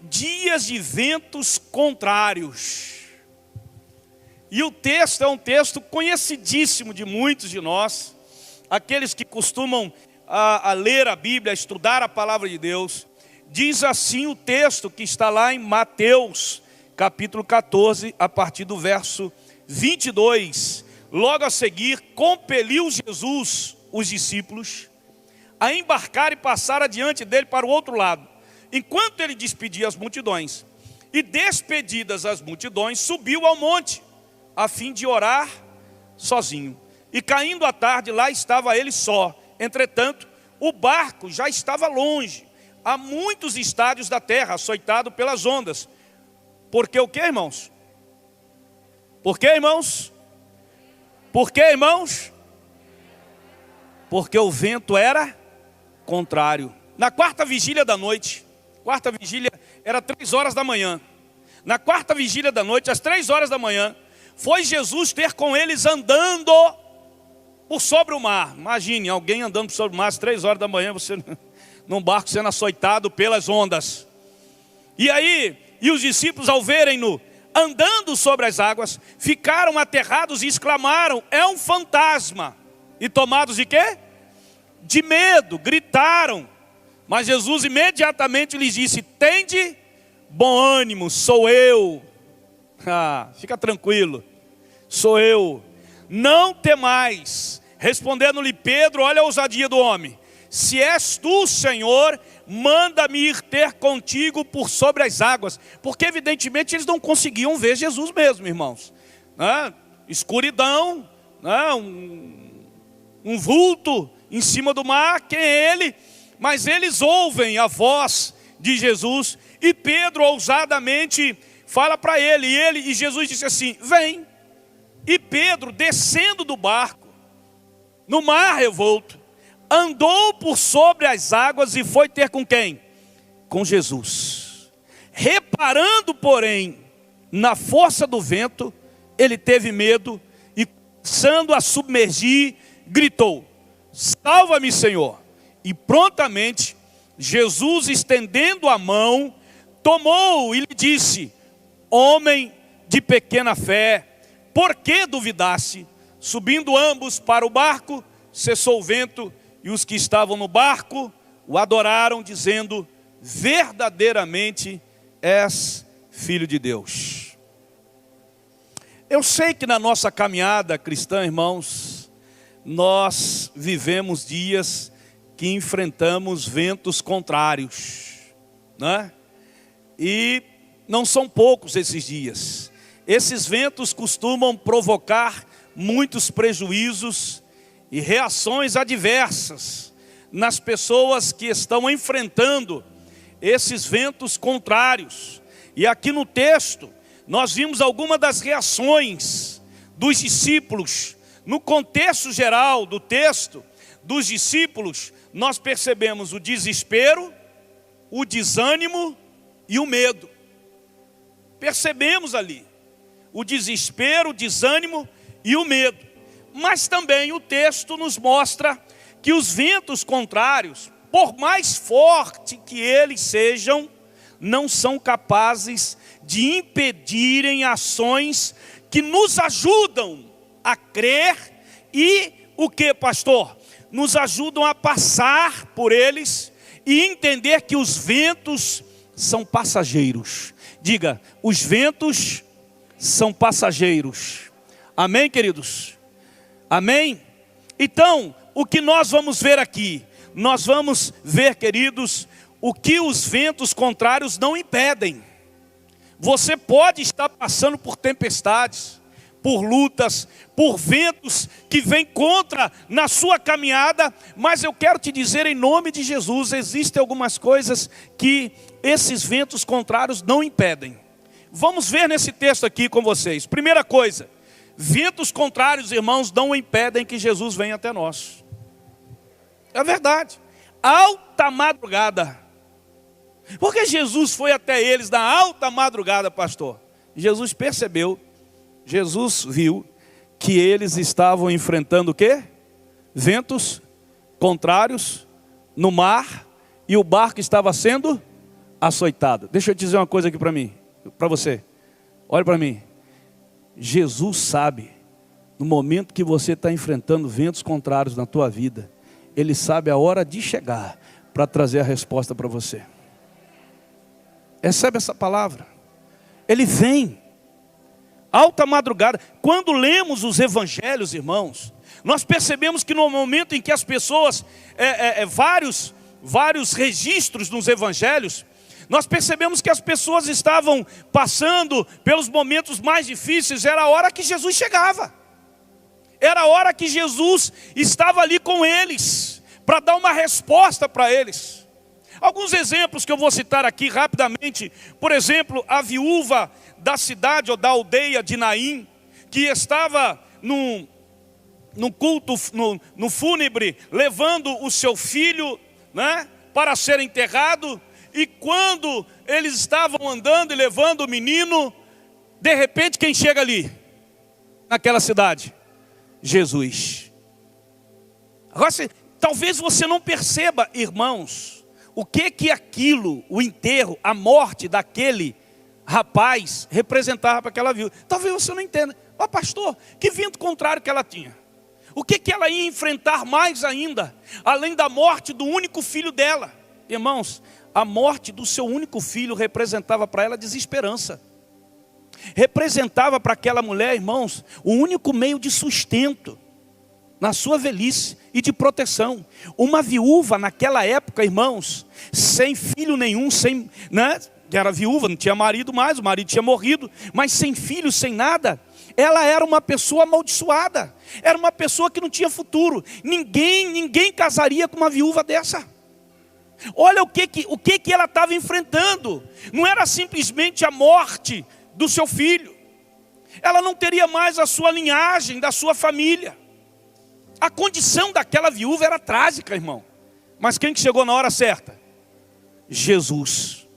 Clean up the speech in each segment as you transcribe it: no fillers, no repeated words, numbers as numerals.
dias de ventos contrários. E o texto é um texto conhecidíssimo de muitos de nós, aqueles que costumam a ler a Bíblia, a estudar a palavra de Deus. Diz assim o texto que está lá em Mateus, capítulo 14, a partir do verso 22. Logo a seguir, compeliu Jesus os discípulos a embarcar e passar adiante dele para o outro lado, enquanto ele despedia as multidões. E despedidas as multidões, subiu ao monte, a fim de orar sozinho. E caindo a tarde, lá estava ele só. Entretanto, o barco já estava longe, a muitos estádios da terra, açoitado pelas ondas. Porque o que, irmãos? Por que, irmãos? Por que, irmãos? Porque o vento era contrário. Na quarta vigília da noite, quarta vigília era 3 horas da manhã. Na quarta vigília da noite, às 3 horas da manhã, foi Jesus ter com eles andando por sobre o mar. Imagine, alguém andando por sobre o mar às 3 horas da manhã, você num barco sendo açoitado pelas ondas. E aí, os discípulos ao verem-no andando sobre as águas, ficaram aterrados e exclamaram: é um fantasma. E tomados de quê? De medo, gritaram. Mas Jesus imediatamente lhes disse: tende bom ânimo, sou eu. Fica tranquilo, sou eu. Não temais. Respondendo-lhe Pedro, olha a ousadia do homem: se és tu, Senhor, manda-me ir ter contigo por sobre as águas. Porque evidentemente eles não conseguiam ver Jesus mesmo, irmãos. Escuridão, um vulto em cima do mar, quem é ele? Mas eles ouvem a voz de Jesus, e Pedro ousadamente fala para ele, e Jesus disse assim: vem. E Pedro, descendo do barco, no mar revolto, andou por sobre as águas e foi ter com quem? Com Jesus. Reparando, porém, na força do vento, ele teve medo e, começando a submergir, gritou: salva-me, Senhor. E prontamente, Jesus, estendendo a mão, tomou-o e lhe disse: homem de pequena fé, por que duvidaste? Subindo ambos para o barco, cessou o vento, e os que estavam no barco o adoraram, dizendo: verdadeiramente és Filho de Deus. Eu sei que na nossa caminhada cristã, irmãos, nós vivemos dias que enfrentamos ventos contrários, né? E não são poucos esses dias. Esses ventos costumam provocar muitos prejuízos e reações adversas nas pessoas que estão enfrentando esses ventos contrários. E aqui no texto, nós vimos algumas das reações dos discípulos. No contexto geral do texto, dos discípulos, nós percebemos o desespero, o desânimo e o medo. Percebemos ali o desespero, o desânimo e o medo. Mas também o texto nos mostra que os ventos contrários, por mais forte que eles sejam, não são capazes de impedirem ações que nos ajudam a crer e o que, pastor? Nos ajudam a passar por eles e entender que os ventos são passageiros. Diga, os ventos são passageiros. Amém, queridos? Amém? Então, o que nós vamos ver aqui? Nós vamos ver, queridos, o que os ventos contrários não impedem. Você pode estar passando por tempestades, por lutas, por ventos que vêm contra na sua caminhada, mas eu quero te dizer em nome de Jesus, existem algumas coisas que esses ventos contrários não impedem. Vamos ver nesse texto aqui com vocês. Primeira coisa, ventos contrários, irmãos, não impedem que Jesus venha até nós. É verdade. Alta madrugada. Porque Jesus foi até eles na alta madrugada, pastor? Jesus percebeu, Jesus viu que eles estavam enfrentando o quê? Ventos contrários no mar, e o barco estava sendo açoitado. Deixa eu te dizer uma coisa aqui para mim, para você. Olha para mim. Jesus sabe, no momento que você está enfrentando ventos contrários na tua vida, Ele sabe a hora de chegar para trazer a resposta para você. Recebe essa palavra. Ele vem. Alta madrugada. Quando lemos os evangelhos, irmãos, nós percebemos que no momento em que as pessoas, vários registros nos evangelhos, nós percebemos que as pessoas estavam passando pelos momentos mais difíceis. Era a hora que Jesus chegava. Era a hora que Jesus estava ali com eles, para dar uma resposta para eles. Alguns exemplos que eu vou citar aqui rapidamente. Por exemplo, a viúva da cidade ou da aldeia de Naim, que estava no culto, no fúnebre, levando o seu filho, né, para ser enterrado. E quando eles estavam andando e levando o menino, de repente quem chega ali, naquela cidade? Jesus. Agora, talvez você não perceba, irmãos, o que aquilo, o enterro, a morte daquele rapaz representava para aquela viúva. Talvez você não entenda. Ó, pastor, que vento contrário que ela tinha. O que ela ia enfrentar mais ainda, além da morte do único filho dela? Irmãos, a morte do seu único filho representava para ela desesperança. Representava para aquela mulher, irmãos, o único meio de sustento na sua velhice e de proteção. Uma viúva naquela época, irmãos, sem filho nenhum, era viúva, não tinha marido mais, o marido tinha morrido, mas sem filho, sem nada, ela era uma pessoa amaldiçoada, era uma pessoa que não tinha futuro. Ninguém casaria com uma viúva dessa. Olha o que ela estava enfrentando. Não era simplesmente a morte do seu filho. Ela não teria mais a sua linhagem, da sua família. A condição daquela viúva era trágica, irmão. Mas quem que chegou na hora certa? Jesus.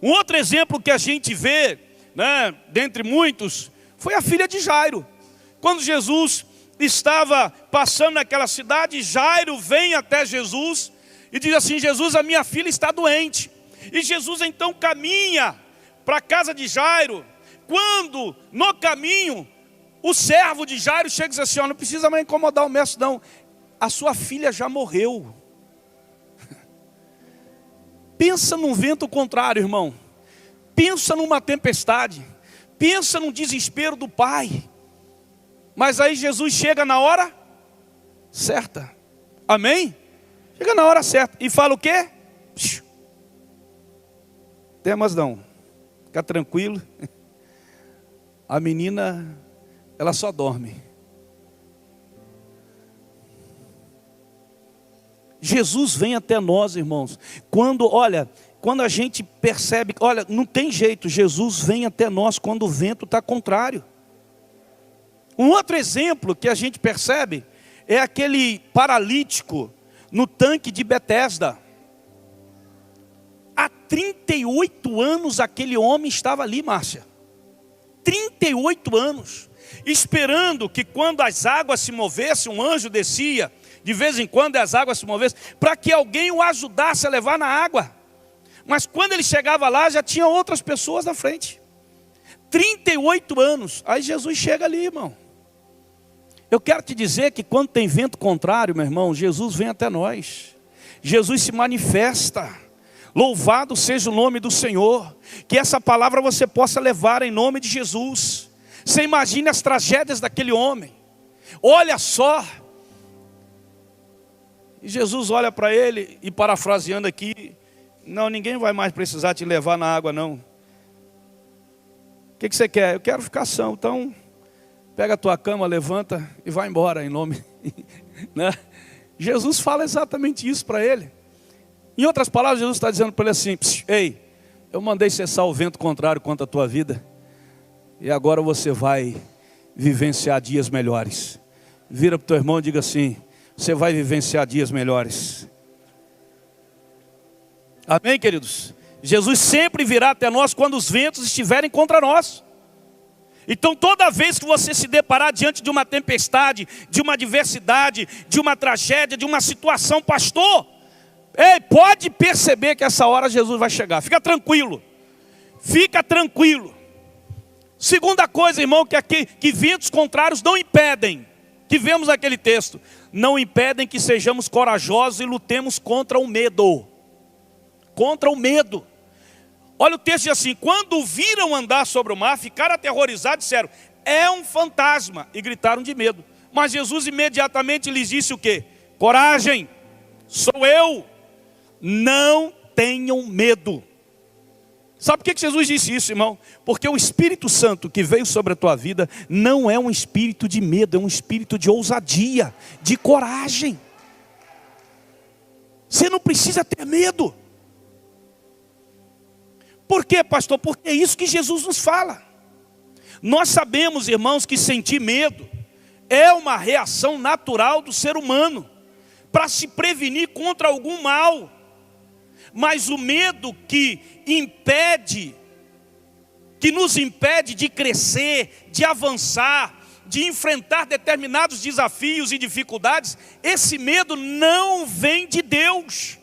Um outro exemplo que a gente vê, né, dentre muitos, foi a filha de Jairo. Quando Jesus estava passando naquela cidade, Jairo vem até Jesus e diz assim: Jesus, a minha filha está doente. E Jesus então caminha para a casa de Jairo. Quando no caminho o servo de Jairo chega e diz assim: não precisa mais incomodar o mestre não, a sua filha já morreu. Pensa num vento contrário, irmão. Pensa numa tempestade. Pensa num desespero do pai. Mas aí Jesus chega na hora certa. Amém? Chega na hora certa e fala o quê? Temas não. Fica tranquilo. A menina, ela só dorme. Jesus vem até nós, irmãos. Quando a gente percebe, não tem jeito, Jesus vem até nós quando o vento está contrário. Um outro exemplo que a gente percebe é aquele paralítico no tanque de Betesda. Há 38 anos aquele homem estava ali, Márcia. 38 anos, esperando que quando as águas se movessem, um anjo descia, de vez em quando as águas se movessem, para que alguém o ajudasse a levar na água. Mas quando ele chegava lá, já tinha outras pessoas na frente. 38 anos, aí Jesus chega ali, irmão. Eu quero te dizer que quando tem vento contrário, meu irmão, Jesus vem até nós. Jesus se manifesta. Louvado seja o nome do Senhor. Que essa palavra você possa levar em nome de Jesus. Você imagine as tragédias daquele homem. Olha só. E Jesus olha para ele e, parafraseando aqui: não, ninguém vai mais precisar te levar na água não. O que você quer? Eu quero ficar são. Então pega a tua cama, levanta e vai embora em nome. Né? Jesus fala exatamente isso para ele. Em outras palavras, Jesus está dizendo para ele assim: ei, eu mandei cessar o vento contrário contra a tua vida, e agora você vai vivenciar dias melhores. Vira para o teu irmão e diga assim: você vai vivenciar dias melhores. Amém, queridos? Jesus sempre virá até nós quando os ventos estiverem contra nós. Então toda vez que você se deparar diante de uma tempestade, de uma adversidade, de uma tragédia, de uma situação, pastor, Ei, pode perceber que essa hora Jesus vai chegar. Fica tranquilo. Fica tranquilo. Segunda coisa, irmão, que ventos contrários não impedem, que vemos naquele texto, não impedem que sejamos corajosos e lutemos contra o medo. Contra o medo. Olha o texto diz assim: quando viram andar sobre o mar, ficaram aterrorizados e disseram, é um fantasma, e gritaram de medo. Mas Jesus imediatamente lhes disse o quê? Coragem, sou eu, não tenham medo. Sabe por que Jesus disse isso, irmão? Porque o Espírito Santo que veio sobre a tua vida não é um espírito de medo, é um espírito de ousadia, de coragem. Você não precisa ter medo. Por quê, pastor? Porque é isso que Jesus nos fala. Nós sabemos, irmãos, que sentir medo é uma reação natural do ser humano para se prevenir contra algum mal. Mas o medo que nos impede de crescer, de avançar, de enfrentar determinados desafios e dificuldades, esse medo não vem de Deus.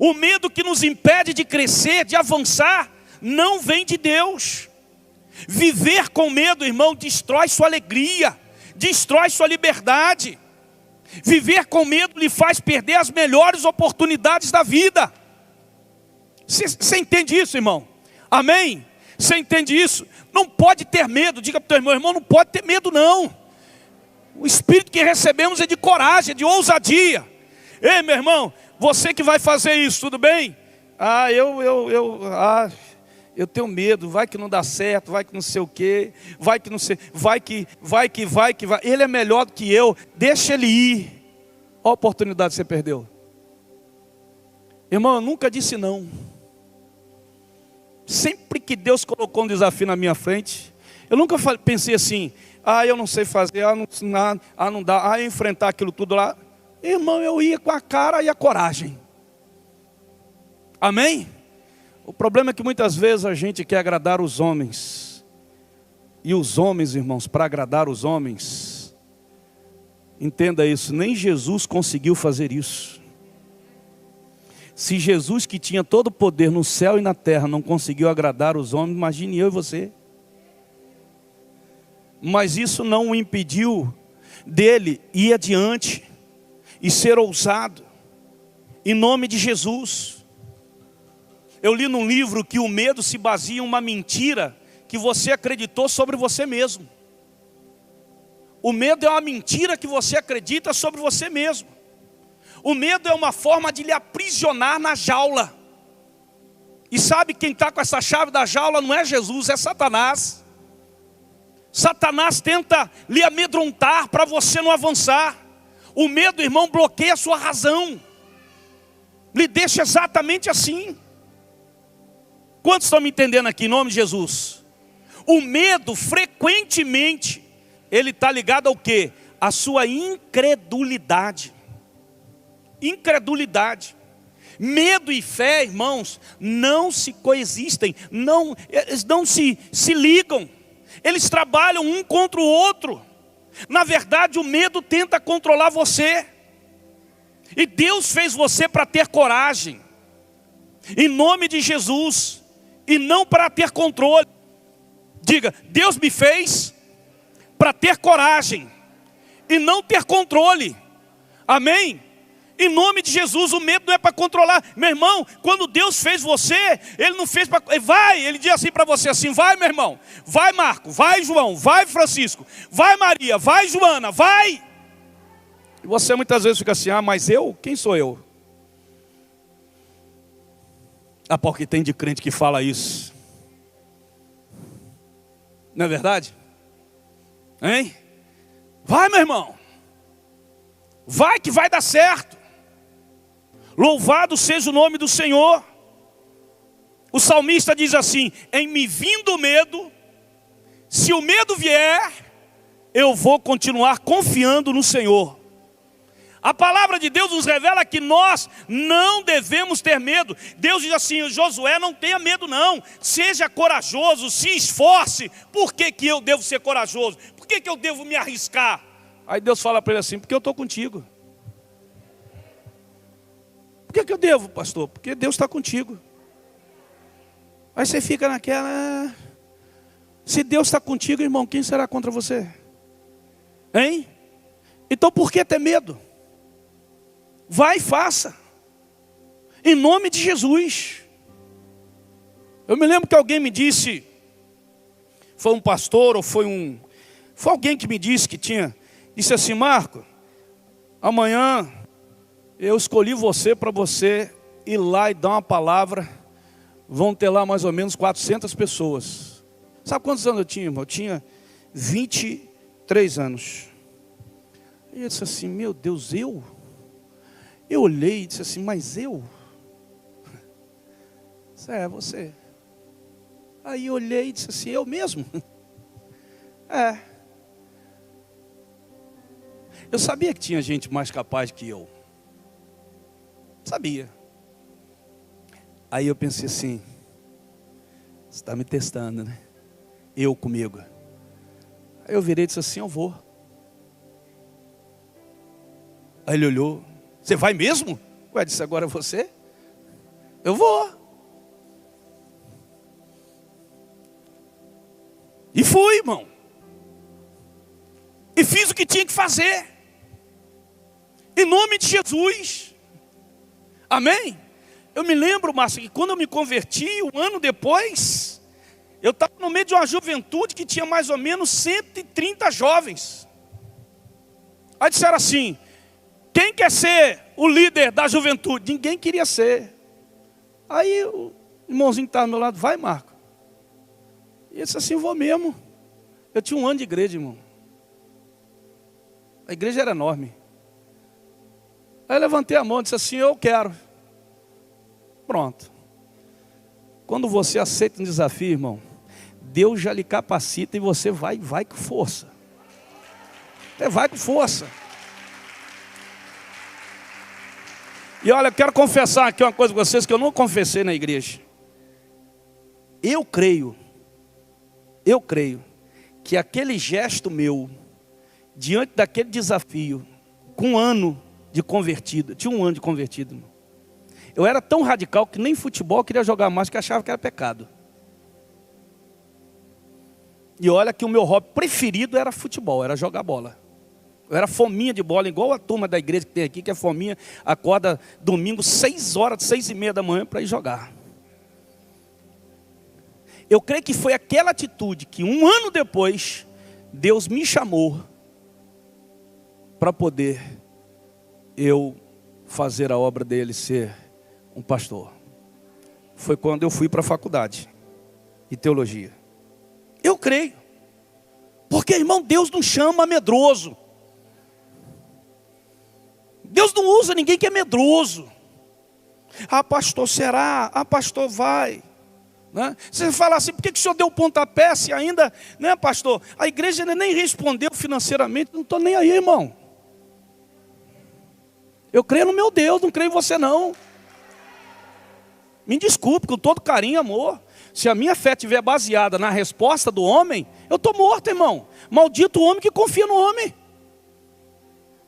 O medo que nos impede de crescer, de avançar, não vem de Deus. Viver com medo, irmão, destrói sua alegria, destrói sua liberdade. Viver com medo lhe faz perder as melhores oportunidades da vida. Você entende isso, irmão? Amém? Você entende isso? Não pode ter medo. Diga para o teu irmão, irmão, não pode ter medo não. O espírito que recebemos é de coragem, é de ousadia. Ei, meu irmão, você que vai fazer isso, tudo bem? Eu tenho medo, vai que não dá certo, vai que não sei o quê, vai que não sei, vai que. Ele é melhor do que eu, deixa ele ir. Olha a oportunidade que você perdeu. Irmão, eu nunca disse não. Sempre que Deus colocou um desafio na minha frente, eu nunca pensei assim, eu não sei fazer, não dá, enfrentar aquilo tudo lá. Irmão, eu ia com a cara e a coragem. Amém? O problema é que muitas vezes a gente quer agradar os homens. E os homens, irmãos, para agradar os homens, entenda isso, nem Jesus conseguiu fazer isso. Se Jesus, que tinha todo o poder no céu e na terra, não conseguiu agradar os homens, imagine eu e você. Mas isso não o impediu dele ir adiante e ser ousado, em nome de Jesus. Eu li num livro que o medo se baseia em uma mentira que você acreditou sobre você mesmo. O medo é uma mentira que você acredita sobre você mesmo. O medo é uma forma de lhe aprisionar na jaula. E sabe quem está com essa chave da jaula não é Jesus, é Satanás. Satanás tenta lhe amedrontar para você não avançar. O medo, irmão, bloqueia a sua razão. Lhe deixa exatamente assim. Quantos estão me entendendo aqui em nome de Jesus? O medo frequentemente, ele está ligado ao quê? A sua incredulidade. Incredulidade. Medo e fé, irmãos, não se coexistem, eles não se ligam. Eles trabalham um contra o outro. Na verdade, o medo tenta controlar você. E Deus fez você para ter coragem, em nome de Jesus, e não para ter controle. Diga, Deus me fez para ter coragem e não ter controle. Amém? Em nome de Jesus, o medo não é para controlar. Meu irmão, quando Deus fez você, Ele não fez para... Ele diz assim para você, assim, vai meu irmão, vai Marco, vai João, vai Francisco, vai Maria, vai Joana, vai. E você muitas vezes fica assim, mas eu? Quem sou eu? Porque tem de crente que fala isso. Não é verdade? Hein? Vai meu irmão, vai que vai dar certo. Louvado seja o nome do Senhor. O salmista diz assim, em me vindo o medo, se o medo vier, eu vou continuar confiando no Senhor. A palavra de Deus nos revela que nós não devemos ter medo. Deus diz assim, Josué, não tenha medo não, seja corajoso, se esforce. Por que eu devo ser corajoso? Por que eu devo me arriscar? Aí Deus fala para ele assim, porque eu estou contigo. Por que eu devo, pastor? Porque Deus está contigo. Aí você fica naquela... Se Deus está contigo, irmão, quem será contra você? Hein? Então por que ter medo? Vai e faça. Em nome de Jesus. Eu me lembro que alguém me disse, foi um pastor ou foi alguém que me disse disse assim: Marco, amanhã eu escolhi você para você ir lá e dar uma palavra. Vão ter lá mais ou menos 400 pessoas. Sabe quantos anos eu tinha, irmão? Eu tinha 23 anos. E eu disse assim: meu Deus, eu? Eu olhei e disse assim: mas eu? Isso é você. Aí eu olhei e disse assim: eu mesmo? É. Eu sabia que tinha gente mais capaz que eu. Sabia. Aí eu pensei assim: você está me testando, né? Eu comigo. Aí eu virei e disse assim: eu vou. Aí ele olhou: você vai mesmo? Ué, disse: agora é você? Eu vou. E fui, irmão. E fiz o que tinha que fazer. Em nome de Jesus. Amém? Eu me lembro, Márcio, que quando eu me converti, um ano depois, eu estava no meio de uma juventude que tinha mais ou menos 130 jovens. Aí disseram assim: quem quer ser o líder da juventude? Ninguém queria ser. Aí o irmãozinho que estava ao meu lado: vai, Marco. E ele disse assim: vou mesmo. Eu tinha um ano de igreja, irmão. A igreja era enorme. Aí eu levantei a mão e disse assim: eu quero. Pronto. Quando você aceita um desafio, irmão, Deus já lhe capacita e você vai com força. Você vai com força. E olha, eu quero confessar aqui uma coisa com vocês que eu não confessei na igreja. Eu creio que aquele gesto meu, diante daquele desafio, com um ano de convertido, tinha um ano de convertido, irmão. Eu era tão radical que nem futebol eu queria jogar mais, porque achava que era pecado. E olha que o meu hobby preferido era futebol, era jogar bola. Eu era fominha de bola, igual a turma da igreja que tem aqui, que é fominha, acorda domingo 6 horas, 6:30 da manhã para ir jogar. Eu creio que foi aquela atitude que um ano depois, Deus me chamou para poder eu fazer a obra dele, ser um pastor. Foi quando eu fui para a faculdade de teologia. Eu creio. Porque, irmão, Deus não chama medroso. Deus não usa ninguém que é medroso. Ah, pastor, será? Ah, pastor, vai. Né? Você fala assim: por que o senhor deu o pontapé se ainda, né, pastor? A igreja nem respondeu financeiramente. Não estou nem aí, irmão. Eu creio no meu Deus, não creio em você não. Me desculpe, com todo carinho e amor. Se a minha fé estiver baseada na resposta do homem, eu estou morto, irmão. Maldito o homem que confia no homem.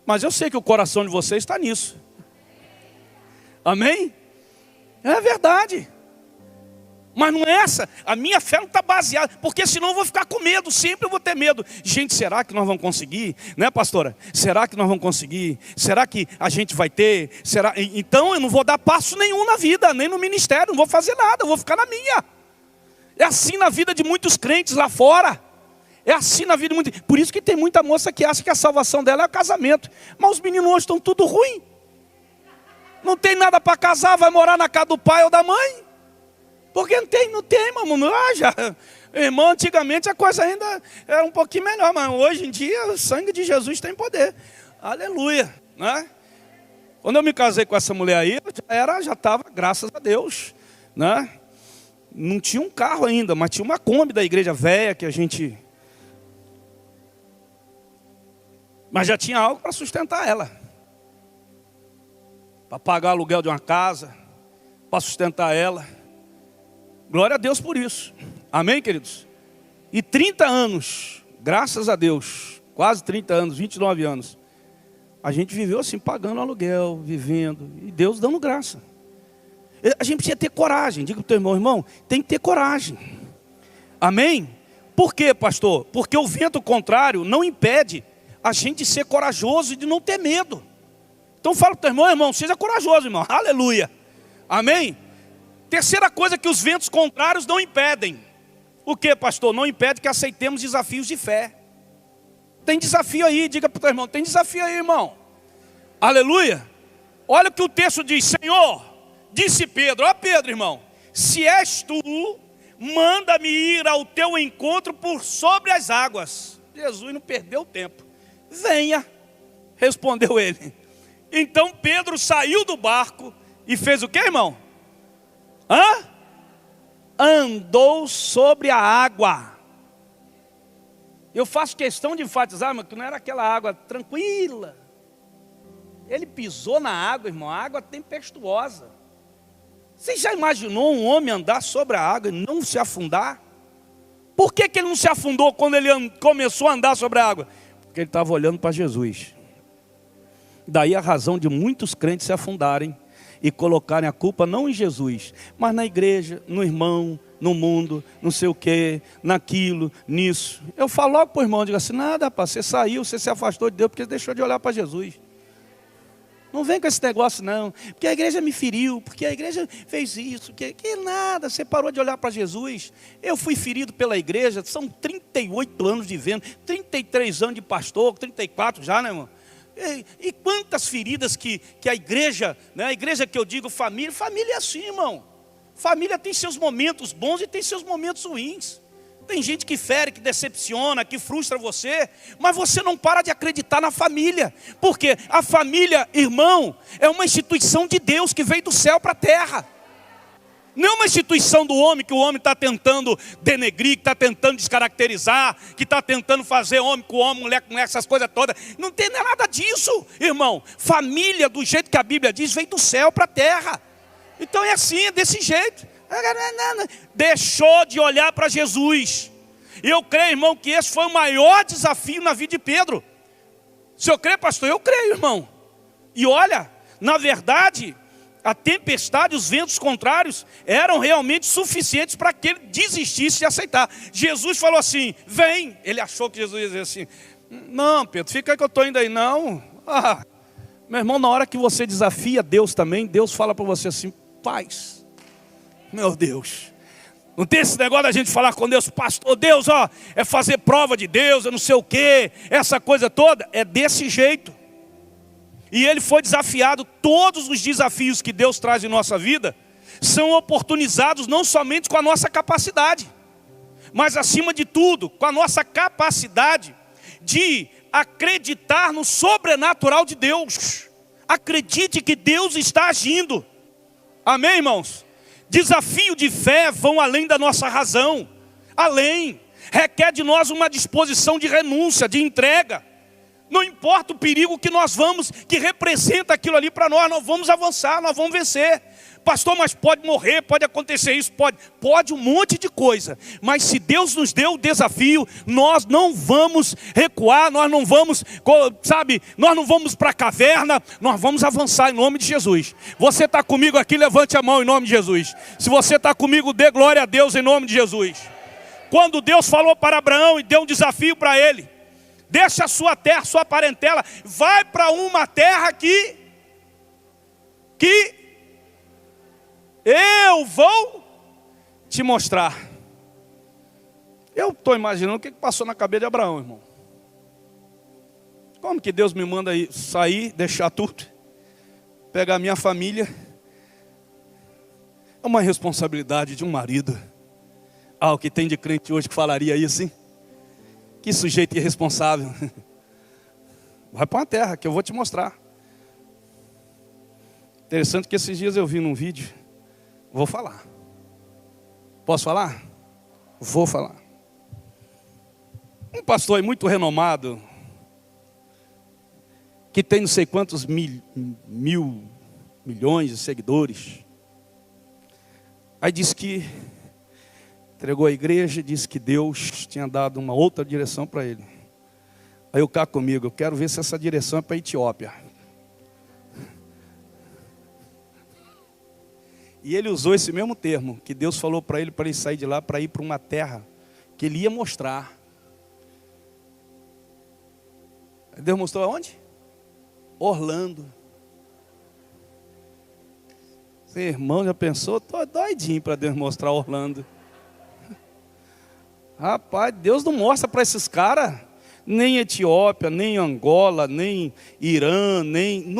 Mas eu sei que o coração de vocês está nisso. Amém? É verdade. Mas não é essa. A minha fé não está baseada. Porque senão eu vou ficar com medo. Sempre eu vou ter medo. Gente, será que nós vamos conseguir? Né, pastora? Será que nós vamos conseguir? Será que a gente vai ter? Será? Então eu não vou dar passo nenhum na vida. Nem no ministério. Não vou fazer nada. Eu vou ficar na minha. É assim na vida de muitos crentes lá fora. É assim na vida de muitos. Por isso que tem muita moça que acha que a salvação dela é o casamento. Mas os meninos hoje estão tudo ruim. Não tem nada para casar. Vai morar na casa do pai ou da mãe. Porque não tem, mamãe. Irmão, antigamente a coisa ainda era um pouquinho melhor, mas hoje em dia o sangue de Jesus tem poder. Aleluia, né? Quando eu me casei com essa mulher aí, já estava, graças a Deus, né? Não tinha um carro ainda, mas tinha uma Kombi da igreja velha que a gente... Mas já tinha algo para sustentar ela. Para pagar o aluguel de uma casa, para sustentar ela. Glória a Deus por isso. Amém, queridos? E 30 anos, graças a Deus, quase 30 anos, 29 anos, A gente viveu assim, pagando aluguel, vivendo, e Deus dando graça. A gente precisa ter coragem. Diga para o teu irmão, irmão, tem que ter coragem. Amém? Por quê, pastor? Porque o vento contrário não impede a gente de ser corajoso e de não ter medo. Então fala para o teu irmão, irmão, seja corajoso, irmão. Aleluia. Amém? Terceira coisa que os ventos contrários não impedem. O que, pastor? Não impede que aceitemos desafios de fé. Tem desafio aí, diga para o teu irmão, tem desafio aí, irmão. Aleluia. Olha o que o texto diz, Senhor, disse Pedro, ó Pedro, irmão, se és tu, manda-me ir ao teu encontro por sobre as águas. Jesus não perdeu tempo. Venha, respondeu ele. Então Pedro saiu do barco e fez o que, irmão? Andou sobre a água. Eu faço questão de enfatizar, mas que não era aquela água tranquila. Ele pisou na água, irmão, a água tempestuosa. Você já imaginou um homem andar sobre a água e não se afundar? Por que ele não se afundou quando ele começou a andar sobre a água? Porque ele estava olhando para Jesus. Daí a razão de muitos crentes se afundarem e colocarem a culpa não em Jesus, mas na igreja, no irmão, no mundo, não sei o que, naquilo, nisso. Eu falo logo para o irmão, digo assim, nada rapaz, você saiu, você se afastou de Deus porque deixou de olhar para Jesus. Não vem com esse negócio não, porque a igreja me feriu, porque a igreja fez isso, que nada, você parou de olhar para Jesus. Eu fui ferido pela igreja, são 38 anos vivendo, 33 anos de pastor, 34 já, né, irmão? E quantas feridas que a igreja, né, a igreja que eu digo família é assim, irmão. Família tem seus momentos bons e tem seus momentos ruins. Tem gente que fere, que decepciona, que frustra você, mas você não para de acreditar na família. Porque a família, irmão, é uma instituição de Deus que veio do céu para a terra. Não é uma instituição do homem que o homem está tentando denegrir, que está tentando descaracterizar, que está tentando fazer homem com homem, mulher com mulher, essas coisas todas. Não tem nada disso, irmão. Família, do jeito que a Bíblia diz, veio do céu para a terra. Então é assim, é desse jeito. Deixou de olhar para Jesus. E eu creio, irmão, que esse foi o maior desafio na vida de Pedro. Se eu creio, pastor, eu creio, irmão. E olha, na verdade, a tempestade, os ventos contrários eram realmente suficientes para que ele desistisse de aceitar. Jesus falou assim, vem. Ele achou que Jesus ia dizer assim, não, Pedro, fica aí que eu estou indo aí. Não, meu irmão, na hora que você desafia Deus também, Deus fala para você assim, paz. Meu Deus, não tem esse negócio da gente falar com Deus, pastor, Deus, é fazer prova de Deus, eu não sei o que, essa coisa toda, é desse jeito. E ele foi desafiado. Todos os desafios que Deus traz em nossa vida são oportunizados não somente com a nossa capacidade, mas acima de tudo, com a nossa capacidade de acreditar no sobrenatural de Deus. Acredite que Deus está agindo. Amém, irmãos? Desafio de fé vão além da nossa razão. Além. Requer de nós uma disposição de renúncia, de entrega. Não importa o perigo que nós vamos, que representa aquilo ali para nós vamos avançar, nós vamos vencer. Pastor, mas pode morrer, pode acontecer isso, pode um monte de coisa. Mas se Deus nos deu o desafio, nós não vamos recuar, nós não vamos, nós não vamos para a caverna, nós vamos avançar em nome de Jesus. Você está comigo aqui, levante a mão em nome de Jesus. Se você está comigo, dê glória a Deus em nome de Jesus. Quando Deus falou para Abraão e deu um desafio para ele, deixa a sua terra, sua parentela, vai para uma terra que eu vou te mostrar. Eu estou imaginando o que passou na cabeça de Abraão, irmão. Como que Deus me manda sair, deixar tudo, pegar a minha família? É uma responsabilidade de um marido. O que tem de crente hoje que falaria isso, hein? Que sujeito irresponsável. Vai para uma terra que eu vou te mostrar. Interessante que esses dias eu vi num vídeo. Vou falar. Posso falar? Vou falar. Um pastor aí muito renomado, que tem não sei quantos milhões de seguidores. Aí disse que entregou a igreja e disse que Deus tinha dado uma outra direção para ele. Aí o cá comigo, eu quero ver se essa direção é para a Etiópia. E ele usou esse mesmo termo, que Deus falou para ele sair de lá, para ir para uma terra que ele ia mostrar. Deus mostrou aonde? Orlando. Seu irmão já pensou? Estou doidinho para Deus mostrar Orlando. Rapaz, Deus não mostra para esses caras, nem Etiópia, nem Angola, nem Irã, nem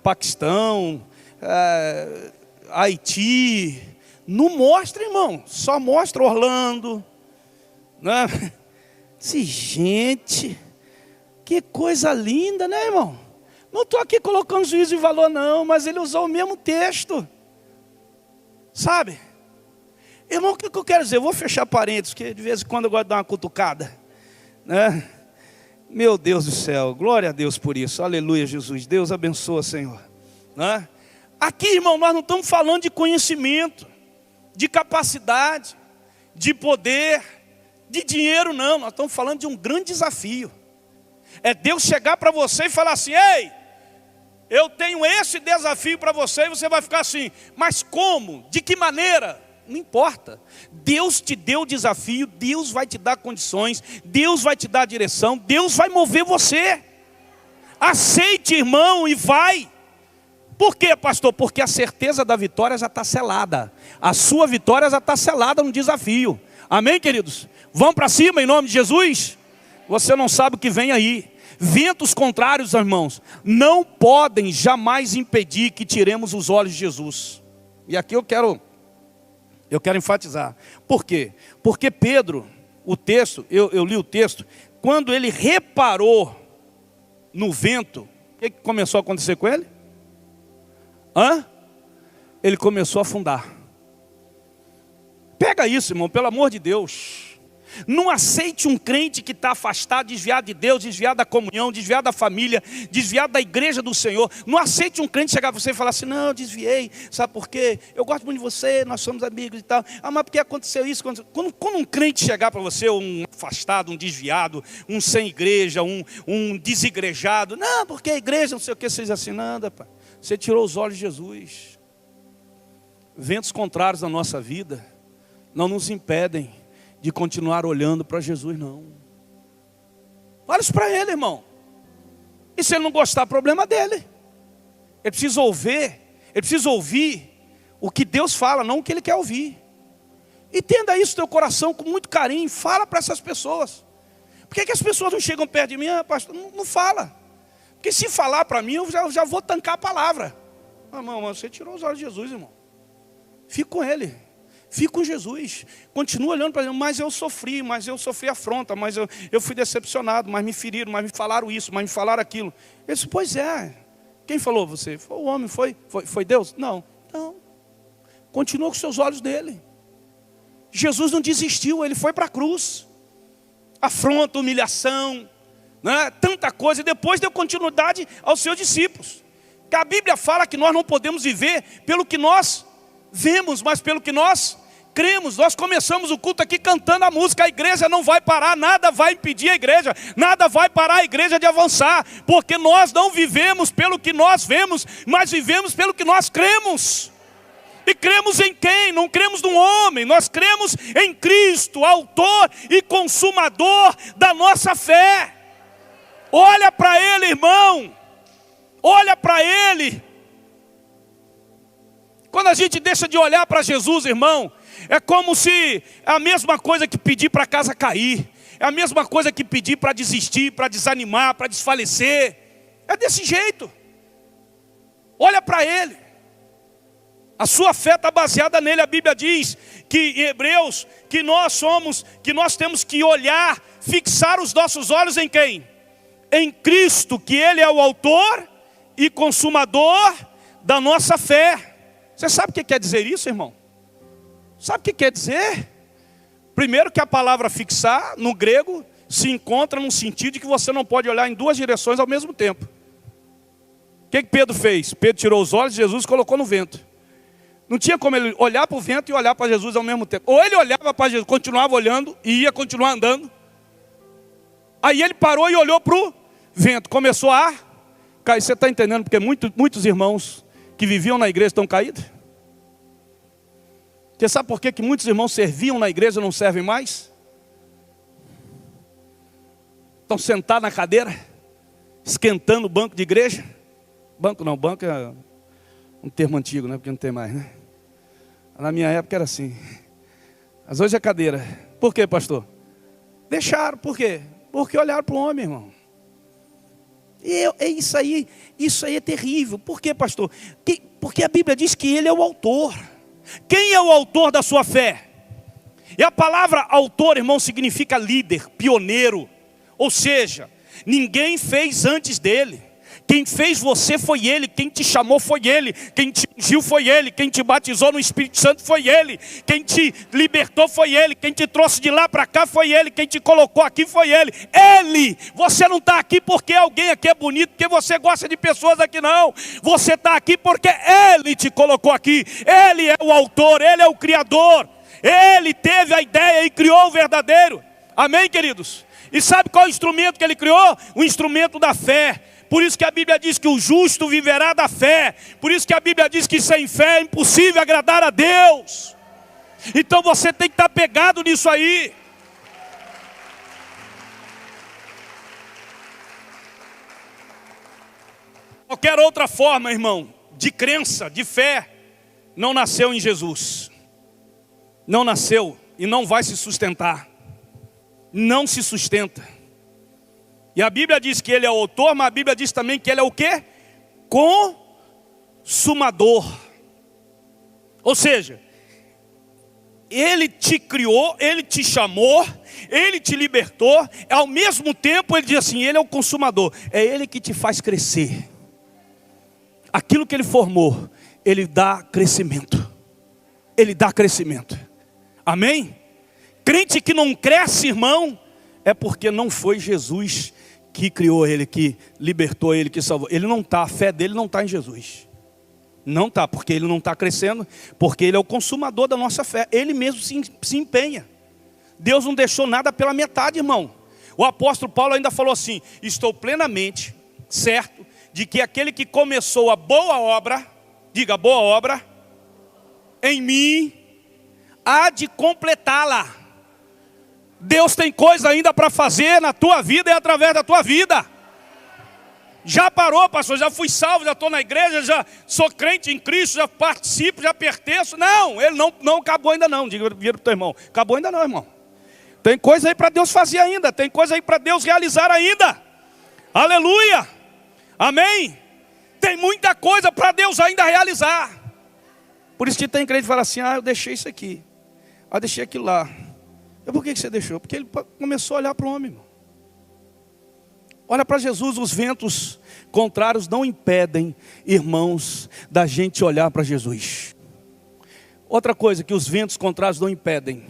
Paquistão, Haiti. Não mostra, irmão. Só mostra Orlando. Né? Gente, que coisa linda, né, irmão? Não estou aqui colocando juízo de valor, não, mas ele usou o mesmo texto. Sabe? Irmão, o que eu quero dizer? Eu vou fechar parênteses, porque de vez em quando eu gosto de dar uma cutucada. Né? Meu Deus do céu, glória a Deus por isso. Aleluia, Jesus. Deus abençoa, Senhor. Né? Aqui, irmão, nós não estamos falando de conhecimento, de capacidade, de poder, de dinheiro, não. Nós estamos falando de um grande desafio. É Deus chegar para você e falar assim: ei, eu tenho esse desafio para você. E você vai ficar assim: mas como? De que maneira? Não importa. Deus te deu o desafio, Deus vai te dar condições, Deus vai te dar a direção, Deus vai mover você. Aceite, irmão, e vai. Por quê, pastor? Porque a certeza da vitória já está selada. A sua vitória já está selada no desafio. Amém, queridos? Vamos para cima em nome de Jesus? Você não sabe o que vem aí. Ventos contrários, irmãos, não podem jamais impedir que tiremos os olhos de Jesus. E aqui eu quero enfatizar. Por quê? Porque Pedro, o texto, eu li o texto, quando ele reparou no vento, o que começou a acontecer com ele? Ele começou a afundar. Pega isso, irmão, pelo amor de Deus. Não aceite um crente que está afastado, desviado de Deus, desviado da comunhão, desviado da família, desviado da igreja do Senhor. Não aceite um crente chegar para você e falar assim: não, eu desviei, sabe por quê? Eu gosto muito de você, nós somos amigos e tal. Mas por que aconteceu isso? Quando um crente chegar para você, um afastado, um desviado, um sem igreja, um desigrejado, não, porque a igreja não sei o que, você diz assim: nada, pai, você tirou os olhos de Jesus. Ventos contrários na nossa vida não nos impedem de continuar olhando para Jesus, não. Olha isso para ele, irmão. E se ele não gostar, problema dele. Ele precisa ouvir o que Deus fala, não o que ele quer ouvir. Entenda isso no teu coração com muito carinho. Fala para essas pessoas. Por que as pessoas não chegam perto de mim? Pastor, não fala. Porque se falar para mim, eu já vou tancar a palavra. Irmão, você tirou os olhos de Jesus, irmão. Fica com ele. Fique com Jesus, continua olhando para ele. Mas eu sofri afronta, mas eu fui decepcionado, mas me feriram, mas me falaram isso, mas me falaram aquilo. Eu disse: pois é, quem falou você? Foi o homem, foi Deus? Não, continua com os seus olhos nele. Jesus não desistiu, ele foi para a cruz. Afronta, humilhação, né? Tanta coisa, e depois deu continuidade aos seus discípulos. Que a Bíblia fala que nós não podemos viver pelo que nós vemos, mas pelo que nós cremos. Nós começamos o culto aqui cantando a música: a igreja não vai parar, nada vai impedir a igreja, nada vai parar a igreja de avançar, porque nós não vivemos pelo que nós vemos, mas vivemos pelo que nós cremos. E cremos em quem? Não cremos num homem, nós cremos em Cristo, autor e consumador da nossa fé. Olha para ele, irmão, olha para ele. Quando a gente deixa de olhar para Jesus, irmão, é como se é a mesma coisa que pedir para a casa cair. É a mesma coisa que pedir para desistir, para desanimar, para desfalecer. É desse jeito. Olha para ele. A sua fé está baseada nele. A Bíblia diz que em Hebreus, que nós temos que olhar, fixar os nossos olhos em quem? Em Cristo, que ele é o autor e consumador da nossa fé. Você sabe o que quer dizer isso, irmão? Sabe o que quer dizer? Primeiro, que a palavra fixar, no grego, se encontra num sentido de que você não pode olhar em duas direções ao mesmo tempo. O que Pedro fez? Pedro tirou os olhos de Jesus e colocou no vento. Não tinha como ele olhar para o vento e olhar para Jesus ao mesmo tempo. Ou ele olhava para Jesus, continuava olhando e ia continuar andando. Aí ele parou e olhou para o vento, começou a cair. Você está entendendo porque muitos irmãos que viviam na igreja estão caídos? Você sabe por que muitos irmãos serviam na igreja e não servem mais? Estão sentados na cadeira, esquentando o banco de igreja. Banco não, banco é um termo antigo, né? Porque não tem mais, né? Na minha época era assim. Mas hoje é cadeira. Por quê, pastor? Deixaram, por quê? Porque olharam para o homem, irmão. Isso aí é terrível. Por quê, pastor? Porque a Bíblia diz que ele é o autor. Quem é o autor da sua fé? E a palavra autor, irmão, significa líder, pioneiro. Ou seja, ninguém fez antes dele. Quem fez você foi ele, quem te chamou foi ele, quem te ungiu foi ele, quem te batizou no Espírito Santo foi ele, quem te libertou foi ele, quem te trouxe de lá para cá foi ele, quem te colocou aqui foi ele. Ele! Você não está aqui porque alguém aqui é bonito, porque você gosta de pessoas aqui, não. Você está aqui porque ele te colocou aqui. Ele é o autor, ele é o criador. Ele teve a ideia e criou o verdadeiro. Amém, queridos? E sabe qual é o instrumento que ele criou? O instrumento da fé. Por isso que a Bíblia diz que o justo viverá da fé. Por isso que a Bíblia diz que sem fé é impossível agradar a Deus. Então você tem que estar pegado nisso aí. Qualquer outra forma, irmão, de crença, de fé, não nasceu em Jesus. Não nasceu e não vai se sustentar. Não se sustenta. E a Bíblia diz que ele é o autor, mas a Bíblia diz também que ele é o quê? Consumador. Ou seja, ele te criou, ele te chamou, ele te libertou. Ao mesmo tempo ele diz assim, ele é o consumador. É ele que te faz crescer. Aquilo que ele formou, ele dá crescimento. Ele dá crescimento. Amém? Crente que não cresce, irmão, é porque não foi Jesus que criou ele, que libertou ele, que salvou. Ele não está, a fé dele não está em Jesus. Não está, porque ele não está crescendo, porque ele é o consumador da nossa fé. Ele mesmo se empenha. Deus não deixou nada pela metade, irmão. O apóstolo Paulo ainda falou assim, estou plenamente certo de que aquele que começou a boa obra, diga boa obra, em mim, há de completá-la. Deus tem coisa ainda para fazer na tua vida e através da tua vida. Já parou, pastor, já fui salvo, já estou na igreja, já sou crente em Cristo, já participo, já pertenço. Não, ele não acabou ainda não. Diga, vira para o teu irmão, acabou ainda não, irmão. Tem coisa aí para Deus fazer ainda, tem coisa aí para Deus realizar ainda. Aleluia, amém. Tem muita coisa para Deus ainda realizar. Por isso que tem crente que fala assim, eu deixei isso aqui, eu deixei aquilo lá. Por que você deixou? Porque ele começou a olhar para o homem. Olha para Jesus, os ventos contrários não impedem, irmãos, da gente olhar para Jesus. Outra coisa que os ventos contrários não impedem,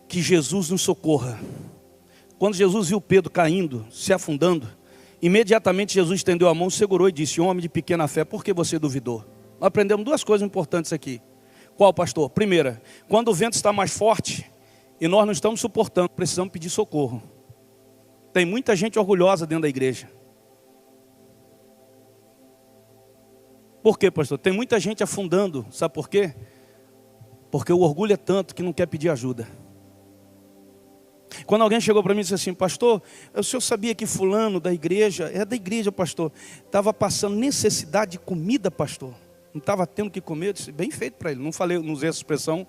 que Jesus nos socorra. Quando Jesus viu Pedro caindo, se afundando, imediatamente Jesus estendeu a mão, segurou e disse, homem de pequena fé, por que você duvidou? Nós aprendemos duas coisas importantes aqui. Qual, pastor? Primeira, quando o vento está mais forte, e nós não estamos suportando, precisamos pedir socorro. Tem muita gente orgulhosa dentro da igreja. Por quê, pastor? Tem muita gente afundando, sabe por quê? Porque o orgulho é tanto que não quer pedir ajuda. Quando alguém chegou para mim e disse assim, pastor, o senhor sabia que fulano da igreja, pastor, estava passando necessidade de comida, pastor? Não estava tendo que comer? Eu disse, bem feito para ele. Não usei essa expressão,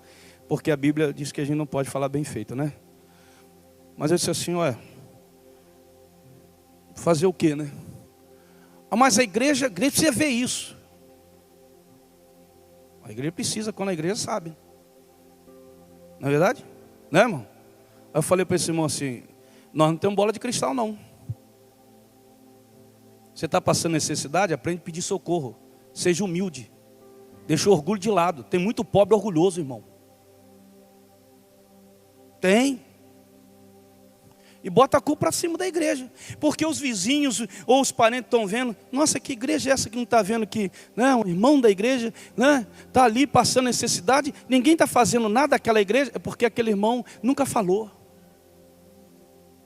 porque a Bíblia diz que a gente não pode falar bem feito, né? Mas eu disse assim, fazer o quê, né? Mas a igreja precisa ver isso. A igreja precisa, quando a igreja sabe. Não é verdade? Né, irmão? Aí eu falei para esse irmão assim, nós não temos bola de cristal, não. Você está passando necessidade, aprende a pedir socorro. Seja humilde. Deixa o orgulho de lado. Tem muito pobre orgulhoso, irmão. Tem. E bota a culpa para cima da igreja. Porque os vizinhos ou os parentes estão vendo. Nossa, que igreja é essa que não está vendo que um irmão da igreja está ali passando necessidade. Ninguém está fazendo nada daquela igreja. É porque aquele irmão nunca falou.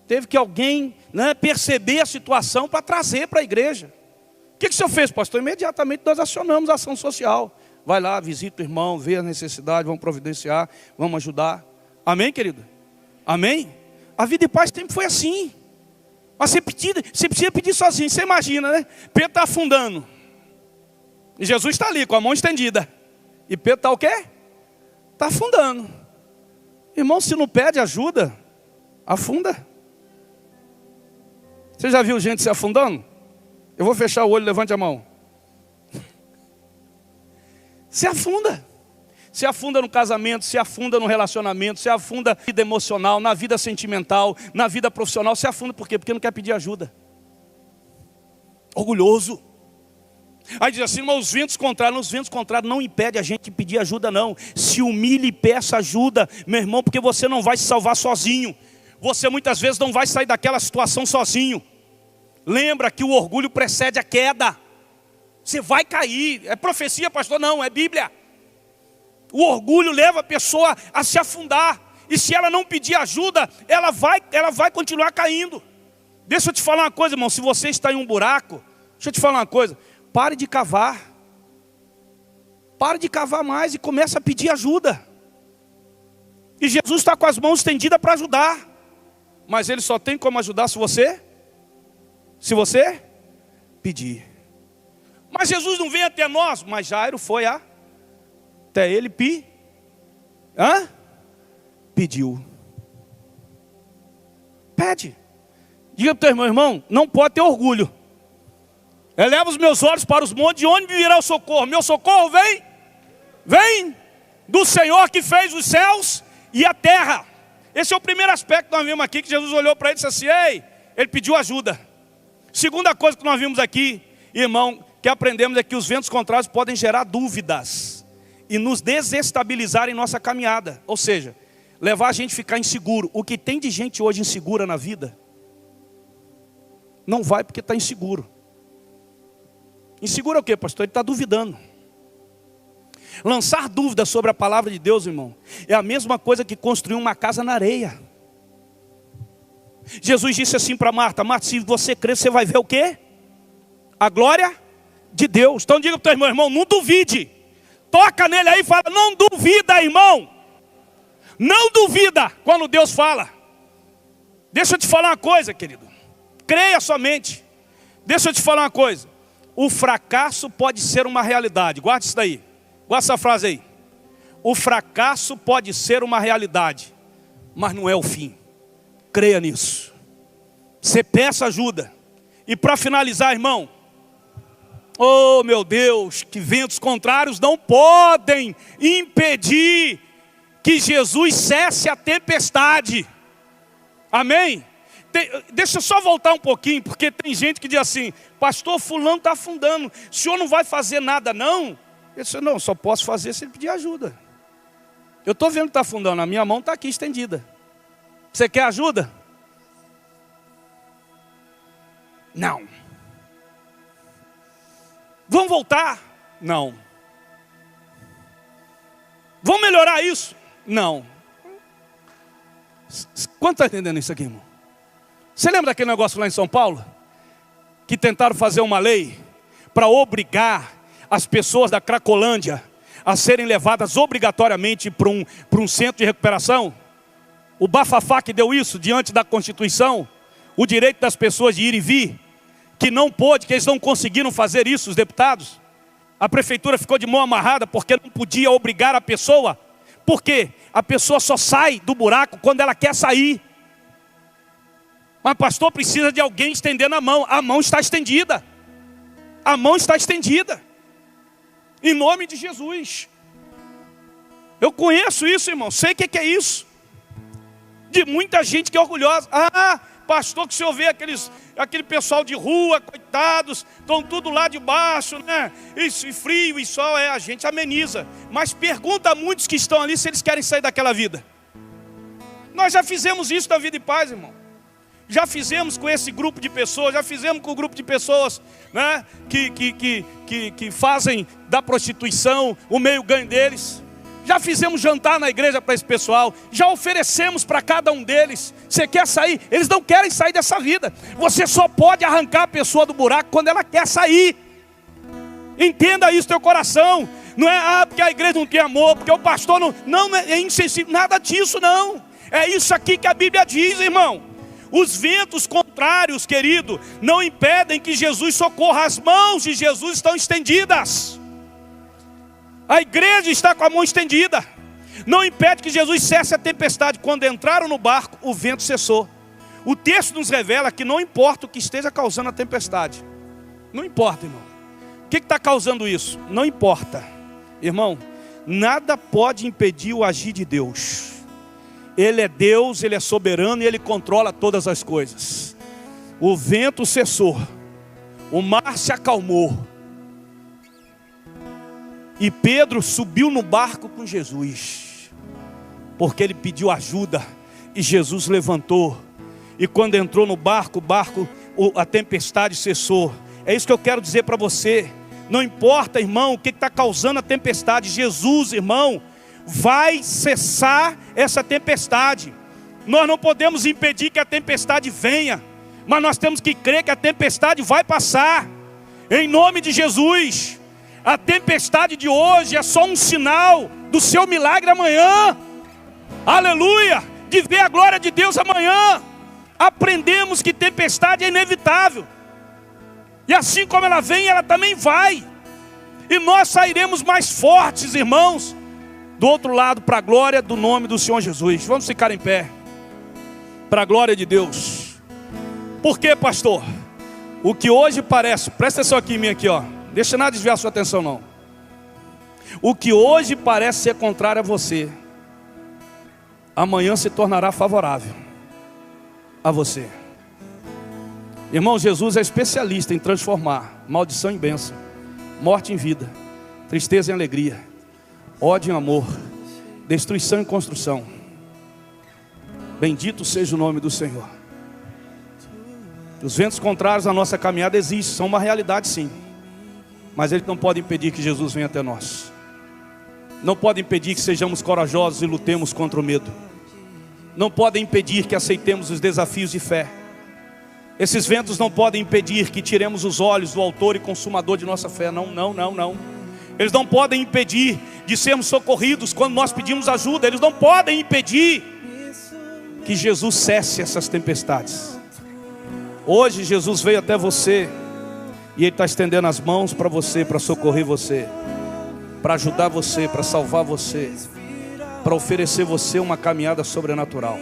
Teve que alguém, né, perceber a situação para trazer para a igreja. O que o senhor fez, pastor? Imediatamente nós acionamos a ação social. Vai lá, visita o irmão, vê a necessidade, vamos providenciar, vamos ajudar. Amém, querido? Amém? A vida de paz sempre foi assim. Mas você precisa pedir sozinho. Você imagina, né? Pedro está afundando. E Jesus está ali com a mão estendida. E Pedro está o quê? Está afundando. Irmão, se não pede ajuda, afunda. Você já viu gente se afundando? Eu vou fechar o olho, levante a mão. Se afunda. Se afunda no casamento, se afunda no relacionamento, se afunda na vida emocional, na vida sentimental, na vida profissional. Se afunda por quê? Porque não quer pedir ajuda. Orgulhoso. Aí diz assim, mas os ventos contrários não impedem a gente de pedir ajuda não. Se humilhe e peça ajuda, meu irmão, porque você não vai se salvar sozinho. Você muitas vezes não vai sair daquela situação sozinho. Lembra que o orgulho precede a queda. Você vai cair. É profecia, pastor? Não, é Bíblia. O orgulho leva a pessoa a se afundar. E se ela não pedir ajuda, ela vai continuar caindo. Deixa eu te falar uma coisa, irmão. Se você está em um buraco, deixa eu te falar uma coisa. Pare de cavar. Pare de cavar mais e comece a pedir ajuda. E Jesus está com as mãos estendidas para ajudar. Mas Ele só tem como ajudar se você pedir. Mas Jesus não vem até nós. Mas Jairo foi até ele pediu. Pede. Diga para o teu irmão, não pode ter orgulho. Eleva os meus olhos para os montes, de onde virá o socorro? Meu socorro vem do Senhor que fez os céus e a terra. Esse é o primeiro aspecto que nós vimos aqui, que Jesus olhou para ele e disse assim, ei, ele pediu ajuda. Segunda coisa que nós vimos aqui, irmão, que aprendemos é que os ventos contrários podem gerar dúvidas e nos desestabilizar em nossa caminhada. Ou seja, levar a gente a ficar inseguro. O que tem de gente hoje insegura na vida, não vai porque está inseguro. Inseguro é o quê, pastor? Ele está duvidando. Lançar dúvidas sobre a palavra de Deus, irmão, é a mesma coisa que construir uma casa na areia. Jesus disse assim para Marta, Marta, se você crer, você vai ver o quê? A glória de Deus. Então diga para o teu irmão, não duvide. Toca nele aí e fala, não duvida, irmão. Não duvida quando Deus fala. Deixa eu te falar uma coisa, querido. Creia somente. Deixa eu te falar uma coisa. O fracasso pode ser uma realidade. Guarda isso daí. Guarda essa frase aí. O fracasso pode ser uma realidade, mas não é o fim. Creia nisso. Você peça ajuda. E para finalizar, irmão, oh meu Deus, que ventos contrários não podem impedir que Jesus cesse a tempestade. Amém? Deixa eu só voltar um pouquinho, porque tem gente que diz assim, pastor, fulano está afundando, o senhor não vai fazer nada não? Eu disse, não, só posso fazer se ele pedir ajuda. Eu estou vendo que está afundando, a minha mão está aqui estendida. Você quer ajuda? Não. Vamos voltar? Não. Vamos melhorar isso? Não. Quanto está entendendo isso aqui, irmão? Você lembra daquele negócio lá em São Paulo? Que tentaram fazer uma lei para obrigar as pessoas da Cracolândia a serem levadas obrigatoriamente para um centro de recuperação? O bafafá que deu isso diante da Constituição, o direito das pessoas de ir e vir, que não pôde, que eles não conseguiram fazer isso, os deputados. A prefeitura ficou de mão amarrada porque não podia obrigar a pessoa. Por quê? A pessoa só sai do buraco quando ela quer sair. Mas pastor, precisa de alguém estendendo a mão. A mão está estendida. A mão está estendida. Em nome de Jesus. Eu conheço isso, irmão. Sei o que é isso. De muita gente que é orgulhosa. Ah, pastor, que o senhor vê aquele pessoal de rua, coitados, estão tudo lá de baixo, né? Isso, e frio e sol, a gente ameniza. Mas pergunta a muitos que estão ali se eles querem sair daquela vida. Nós já fizemos isso na Vida e Paz, irmão. Já fizemos com esse grupo de pessoas, já fizemos com o grupo de pessoas, né, que fazem da prostituição o meio ganho deles. já fizemos jantar na igreja para esse pessoal, já oferecemos para cada um deles. Você quer sair? Eles não querem sair dessa vida. Você só pode arrancar a pessoa do buraco quando ela quer sair. Entenda isso no teu coração. Não é porque a igreja não tem amor, porque o pastor não é insensível, nada disso não. É isso aqui que a Bíblia diz, irmão. Os ventos contrários, querido, não impedem que Jesus socorra. As mãos de Jesus estão estendidas. A igreja está com a mão estendida. Não impede que Jesus cesse a tempestade. Quando entraram no barco, o vento cessou. O texto nos revela que não importa o que esteja causando a tempestade. Não importa, irmão. O que está causando isso? Não importa. Irmão, nada pode impedir o agir de Deus. Ele é Deus, Ele é soberano e Ele controla todas as coisas. O vento cessou. O mar se acalmou. E Pedro subiu no barco com Jesus, porque ele pediu ajuda, e Jesus levantou. E quando entrou no barco, a tempestade cessou. É isso que eu quero dizer para você. Não importa, irmão, o que está causando a tempestade. Jesus, irmão, vai cessar essa tempestade. Nós não podemos impedir que a tempestade venha, mas nós temos que crer que a tempestade vai passar. Em nome de Jesus. A tempestade de hoje é só um sinal do seu milagre amanhã. Aleluia! De ver a glória de Deus amanhã. Aprendemos que tempestade é inevitável. E assim como ela vem, ela também vai. E nós sairemos mais fortes, irmãos, do outro lado, para a glória do nome do Senhor Jesus. Vamos ficar em pé, para a glória de Deus. Por quê, pastor? O que hoje parece, presta atenção aqui em mim, aqui, ó. Deixa nada desviar sua atenção não. O que hoje parece ser contrário a você, amanhã se tornará favorável a você. Irmão, Jesus é especialista em transformar maldição em bênção, morte em vida, tristeza em alegria, ódio em amor, destruição em construção. Bendito seja o nome do Senhor. Os ventos contrários à nossa caminhada existem, são uma realidade sim. Mas eles não podem impedir que Jesus venha até nós. Não podem impedir que sejamos corajosos e lutemos contra o medo. Não podem impedir que aceitemos os desafios de fé. Esses ventos não podem impedir que tiremos os olhos do autor e consumador de nossa fé. Não. Eles não podem impedir de sermos socorridos quando nós pedimos ajuda. Eles não podem impedir que Jesus cesse essas tempestades. Hoje Jesus veio até você e Ele está estendendo as mãos para você, para socorrer você, para ajudar você, para salvar você, para oferecer você uma caminhada sobrenatural.